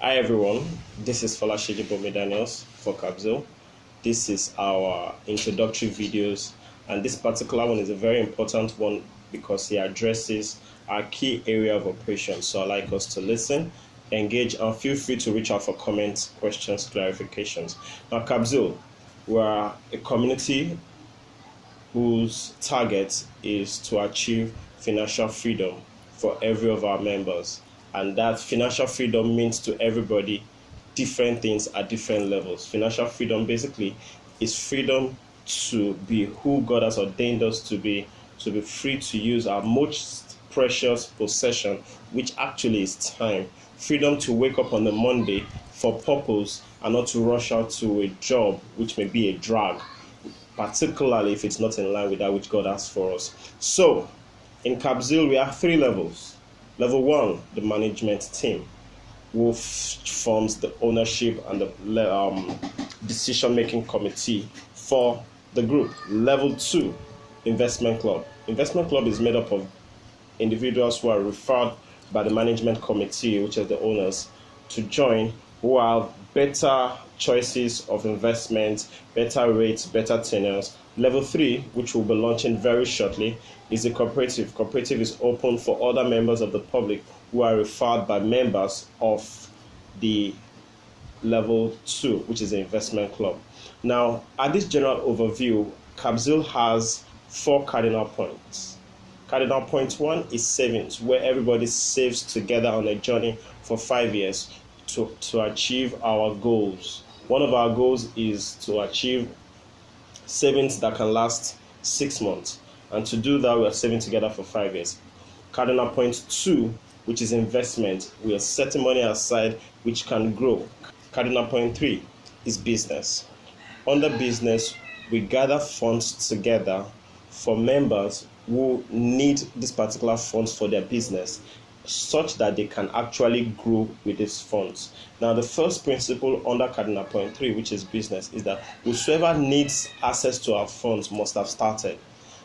Hi everyone, this is Folasiji Bomi-Daniels for Kabzeel. This is our introductory videos, and this particular one is a very important one because it addresses our key area of operation. So I'd like us to listen, engage, and feel free to reach out for comments, questions, clarifications. Now, Kabzeel, we're a community whose target is to achieve financial freedom for every of our members. And that financial freedom means to everybody different things at different levels. Financial freedom basically is freedom to be who God has ordained us to be free to use our most precious possession, which actually is time. Freedom to wake up on a Monday for purpose and not to rush out to a job which may be a drag, particularly if it's not in line with that which God has for us. So, in Kabzeel, we have three levels. Level one, the management team, who forms the ownership and the decision-making committee for the group. Level two, investment club. Investment club is made up of individuals who are referred by the management committee, which is the owners, to join, who have better choices of investments, better rates, better tenures. Level three, which will be launching very shortly, is a cooperative. Cooperative is open for other members of the public who are referred by members of the level two, which is the investment club. Now, at this general overview, Capsule has 4 cardinal points. Cardinal point 1 is savings, where everybody saves together on a journey for 5 years to achieve our goals. One of our goals is to achieve savings that can last 6 months. And to do that, we are saving together for 5 years. Cardinal point 2, which is investment. We are setting money aside which can grow. Cardinal point 3 is business. Under business, we gather funds together for members who need these particular funds for their business, such that they can actually grow with these funds. Now, the first principle under Cardinal Point 3, which is business, is that whosoever needs access to our funds must have started.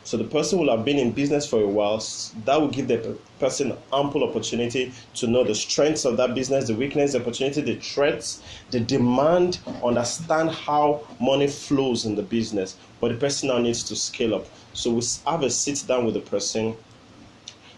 So the person will have been in business for a while. That will give the person ample opportunity to know the strengths of that business, the weakness, the opportunity, the threats, the demand, understand how money flows in the business. But the person now needs to scale up. So we have a sit down with the person,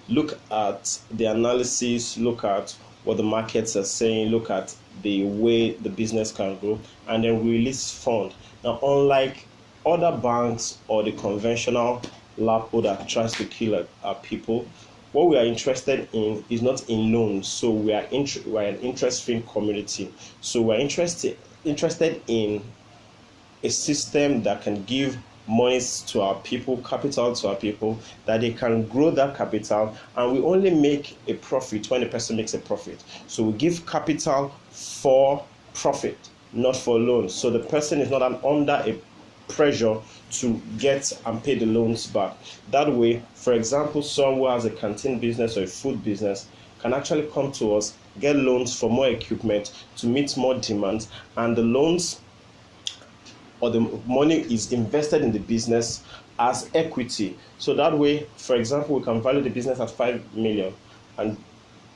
look at the analysis, look at what the markets are saying, look at the way the business can grow, and then release fund. Now, unlike other banks or the conventional LAPO that tries to kill our people, what we are interested in is not in loans. So we are an interest-free community. So we are interested in a system that can give monies to our people, capital to our people, that they can grow that capital, and we only make a profit when the person makes a profit. So we give capital for profit, not for loans. So the person is not under a pressure to get and pay the loans back. That way, for example, someone who has a canteen business or a food business can actually come to us, get loans for more equipment to meet more demands, and the loans or the money is invested in the business as equity. So that way, for example, we can value the business at 5 million and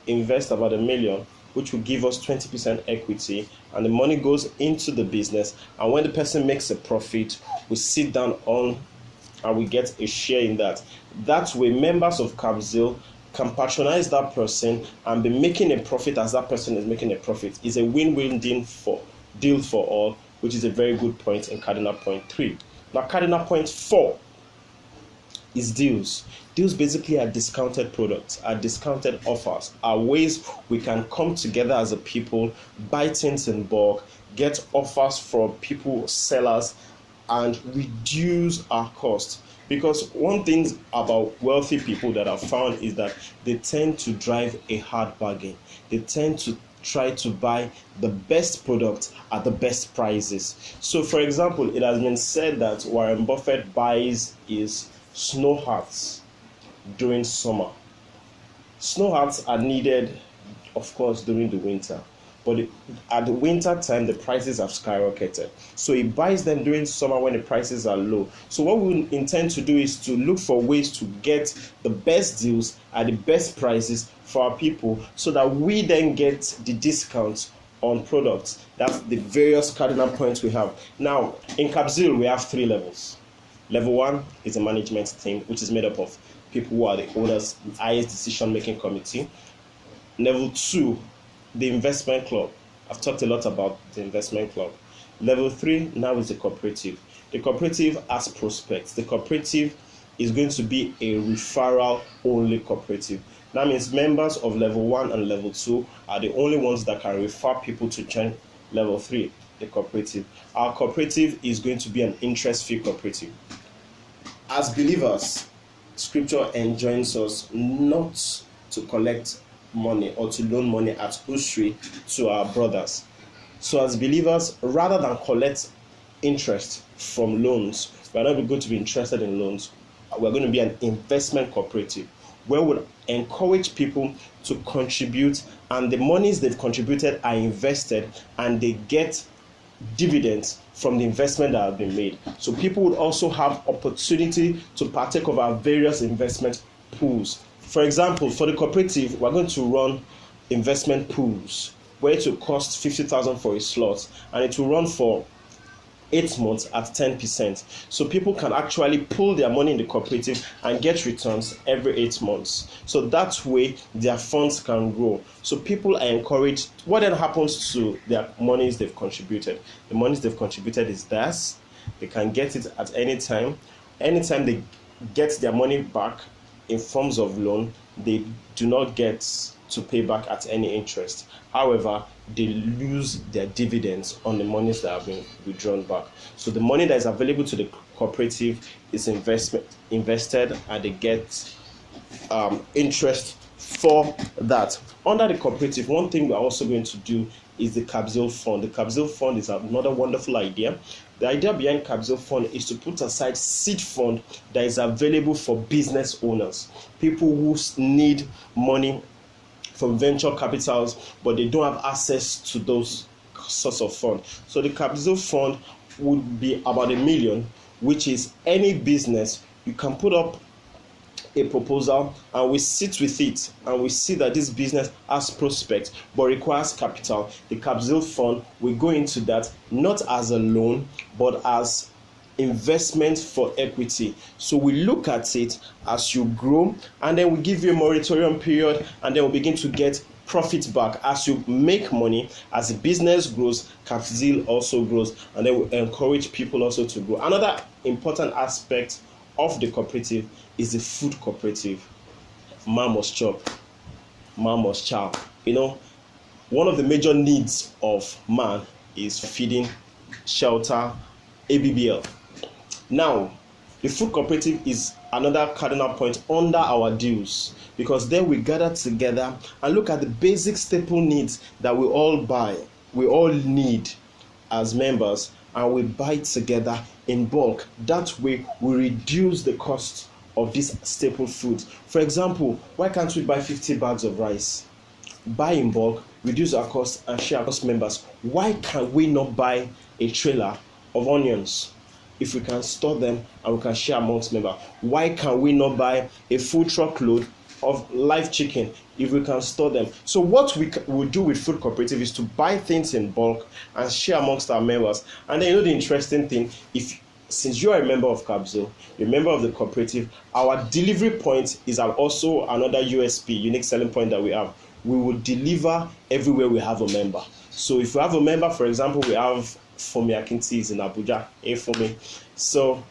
invest about 1 million, which will give us 20% equity, and the money goes into the business. And when the person makes a profit, we sit down on and we get a share in that. That way, members of Kabzeel can patronize that person and be making a profit as that person is making a profit. It's a win-win deal for all, which is a very good point in Cardinal Point 3. Now, Cardinal Point 4 is deals. Deals basically are discounted products, are discounted offers, are ways we can come together as a people, buy things in bulk, get offers from people, sellers, and reduce our cost. Because one thing about wealthy people that I've found is that they tend to drive a hard bargain. They tend to try to buy the best product at the best prices. So, for example, it has been said that Warren Buffett buys his snow hats during summer. Snow hats are needed, of course, during the winter. But at the winter time, the prices have skyrocketed. So he buys them during summer when the prices are low. So what we intend to do is to look for ways to get the best deals at the best prices for our people, so that we then get the discounts on products. That's the various cardinal points we have. Now, in Capsule, we have 3 levels. Level 1 is a management team, which is made up of people who are the owners, highest decision-making committee. Level 2, the investment club. I've talked a lot about the investment club. Level 3 now is the cooperative. The cooperative has prospects. The cooperative is going to be a referral-only cooperative. That means members of level 1 and level 2 are the only ones that can refer people to join level 3, the cooperative. Our cooperative is going to be an interest-free cooperative. As believers, Scripture enjoins us not to collect money or to loan money at usury to our brothers. So as believers, rather than collect interest from loans, we are not going to be interested in loans. We're going to be an investment cooperative where we'll encourage people to contribute, and the monies they've contributed are invested and they get dividends from the investment that have been made. So people would also have opportunity to partake of our various investment pools. For example, for the cooperative, we're going to run investment pools where it will cost 50,000 for a slot, and it will run for 8 months at 10%. So people can actually pull their money in the cooperative and get returns every 8 months. So that way their funds can grow. So people are encouraged. What then happens to their monies they've contributed? The monies they've contributed is theirs. They can get it at any time. Anytime they get their money back in forms of loan, they do not get to pay back at any interest. However, they lose their dividends on the monies that have been withdrawn back. So the money that is available to the cooperative is invested, and they get interest for that. Under the cooperative, one thing we're also going to do is the Kabzeel fund. The Kabzeel fund is another wonderful idea. The idea behind Kabzeel fund is to put aside seed fund that is available for business owners, people who need money from venture capitals, but they don't have access to those sorts of funds. So the Capsule fund would be about $1 million, which is any business. You can put up a proposal and we sit with it and we see that this business has prospects but requires capital. The Capsule fund will go into that not as a loan but as investment for equity. So we look at it as you grow, and then we give you a moratorium period, and then we begin to get profits back as you make money. As the business grows, Capsule also grows, and then we encourage people also to grow. Another important aspect of the cooperative is the food cooperative. Man must chop, man must chow. One of the major needs of man is feeding, shelter, ABBL. Now, the food cooperative is another cardinal point under our dues, because then we gather together and look at the basic staple needs that we all need as members, and we buy together in bulk. That way, we reduce the cost of these staple foods. For example, why can't we buy 50 bags of rice? Buy in bulk, reduce our cost, and share across members. Why can we not buy a trailer of onions? If we can store them and we can share amongst members, why can we not buy a full truckload of live chicken if we can store them? So what we will do with food cooperative is to buy things in bulk and share amongst our members. And then the interesting thing, since you are a member of Capsule, a member of the cooperative, our delivery point is also another USP, unique selling point that we have. We will deliver everywhere we have a member. So if we have a member, for example, we have Fomi Akinti's in Abuja, Fomi. So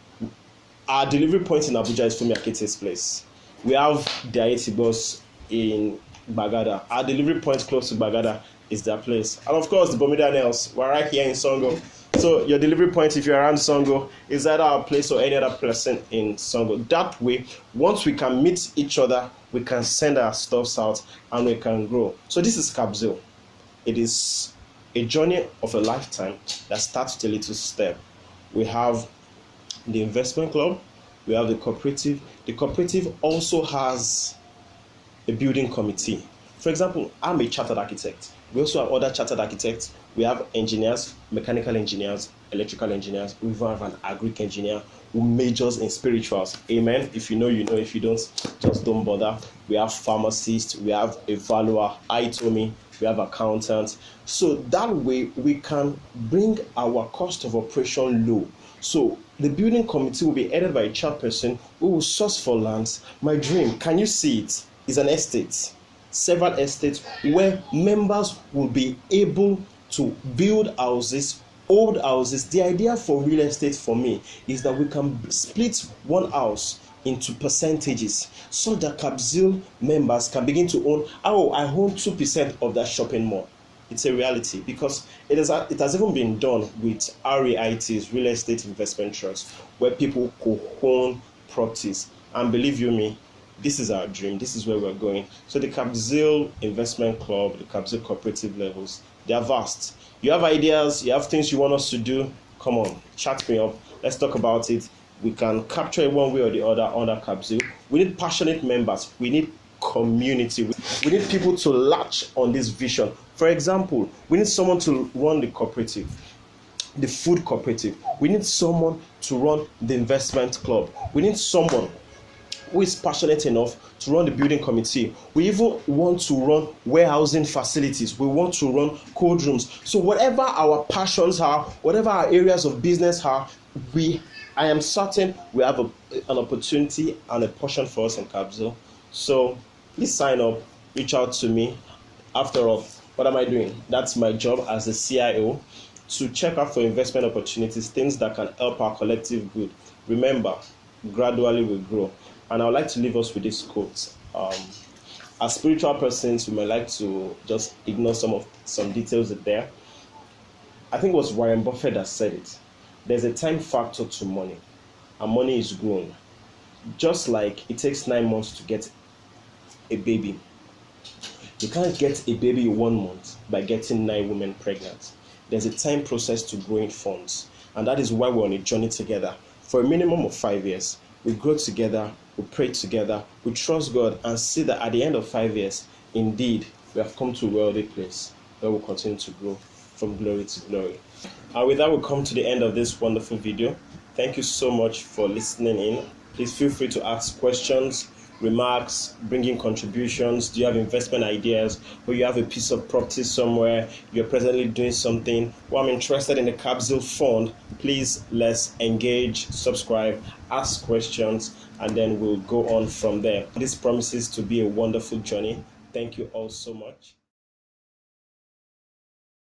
our delivery point in Abuja is Fomi Akinti's place. We have the Aetibos in Bagada. Our delivery point close to Bagada is their place. And of course, the Bomi-Daniels, we're right here in Songo. So your delivery point, if you're around Songo, is either our place or any other person in Songo. That way, once we can meet each other, we can send our stuffs out and we can grow. So this is Kabzeel. It is a journey of a lifetime that starts with a little step. We have the investment club, we have the cooperative. The cooperative also has a building committee. For example, I'm a chartered architect. We also have other chartered architects. We have engineers, mechanical engineers, electrical engineers. We even have an agric engineer who majors in spirituals. Amen. If you know, you know. If you don't, just don't bother. We have pharmacists. We have a valuer, Itomi, we have accountants. So that way we can bring our cost of operation low. So the building committee will be headed by a chairperson who will source for lands. My dream, can you see it, is an estate, several estates where members will be able to build houses, old houses. The idea for real estate for me is that we can split one house into percentages so that Kabzeel members can begin to own. Oh, I own 2% of that shopping mall. It's a reality because it has even been done with REITs, real estate investment trusts, where people co-own properties. And believe you me, this is our dream. This is where we're going. So the Capsule Investment Club, the Capsule cooperative levels, they are vast. You have ideas, you have things you want us to do, come on, chat me up. Let's talk about it. We can capture it one way or the other under Capsule. We need passionate members. We need community. We need people to latch on this vision. For example, we need someone to run the cooperative, the food cooperative. We need someone to run the investment club. We need someone who is passionate enough to run the building committee. We even want to run warehousing facilities. We want to run cold rooms. So whatever our passions are, whatever our areas of business are, I am certain we have an opportunity and a portion for us in Kabzeel. So please sign up, reach out to me. After all, what am I doing? That's my job as a CIO, to check out for investment opportunities, things that can help our collective good. Remember, gradually we grow. And I would like to leave us with this quote. As spiritual persons, we might like to just ignore some details there. I think it was Warren Buffett that said it. There's a time factor to money, and money is grown. Just like it takes 9 months to get a baby. You can't get a baby in 1 month by getting 9 women pregnant. There's a time process to growing funds, and that is why we're on a journey together. For a minimum of 5 years, we grow together, we pray together, we trust God, and see that at the end of 5 years, indeed, we have come to a wealthy place where we'll continue to grow from glory to glory. And with that, we'll come to the end of this wonderful video. Thank you so much for listening in. Please feel free to ask questions, remarks, bring in contributions. Do you have investment ideas, or you have a piece of property somewhere, you're presently doing something, or I'm interested in the Kabzeel fund? Please, let's engage, subscribe, ask questions, and then we'll go on from there. This promises to be a wonderful journey. Thank you all so much.